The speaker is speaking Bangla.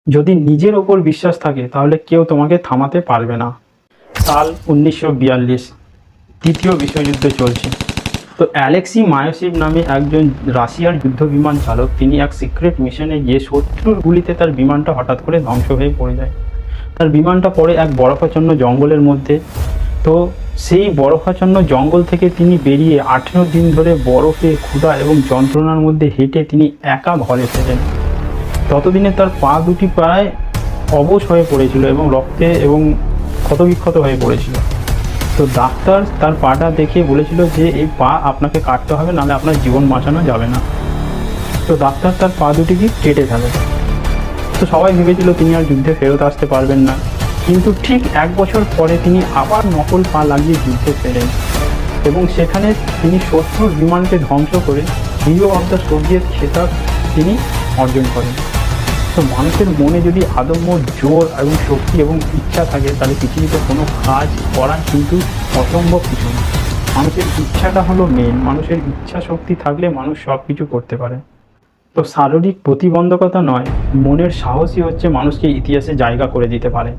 যদি নিজের ওপর বিশ্বাস থাকে তাহলে কেউ তোমাকে থামাতে পারবে না। সাল 1942, তৃতীয় বিশ্বযুদ্ধ চলছে। তো অ্যালেক্সি মায়োসিভ নামে একজন রাশিয়ার যুদ্ধ বিমান চালক, তিনি এক সিক্রেট মিশনে গিয়ে শত্রুর গুলিতে তার বিমানটা হঠাৎ করে ধ্বংস হয়ে পড়ে যায়। তার বিমানটা পড়ে এক বরফাচ্ছন্ন জঙ্গলের মধ্যে। তো সেই বরফাচ্ছন্ন জঙ্গল থেকে তিনি বেরিয়ে 18 দিন ধরে বরফে, ক্ষুধা এবং যন্ত্রণার মধ্যে হেঁটে তিনি একা ঘরে ফেরেন। ততদিনে তার পা দুটি প্রায় অবশ হয়ে পড়েছিল এবং রক্তে এবং ক্ষতবিক্ষত হয়ে পড়েছিল। তো ডাক্তার তার পাটা দেখে বলেছিল যে এই পা আপনাকে কাটতে হবে, নাহলে আপনার জীবন বাঁচানো যাবে না। তো ডাক্তার তার পা দুটিকে কেটে ফেলে। তো সবাই ভেবেছিল তিনি আর যুদ্ধে ফেরত আসতে পারবেন না। কিন্তু ঠিক 1 বছর পরে তিনি আবার নকল পা লাগিয়ে যুদ্ধে ফেরেন এবং সেখানে তিনি শত্রুর বিমানকে ধ্বংস করে হিরো অফ দ্য সোভিয়েত খেতাব তিনি অর্জন করেন। তো মানুষের মনে যদি আদম্য জোর এবং শক্তি এবং ইচ্ছা থাকে, তাহলে পৃথিবীতে কোনো কাজ করা কিন্তু অসম্ভব কিছু না। মানুষের ইচ্ছাটা হলো মেন। মানুষের ইচ্ছা শক্তি থাকলে মানুষ সব কিছু করতে পারে। তো শারীরিক প্রতিবন্ধকতা নয়, মনের সাহসই হচ্ছে মানুষকে ইতিহাসে জায়গা করে দিতে পারে।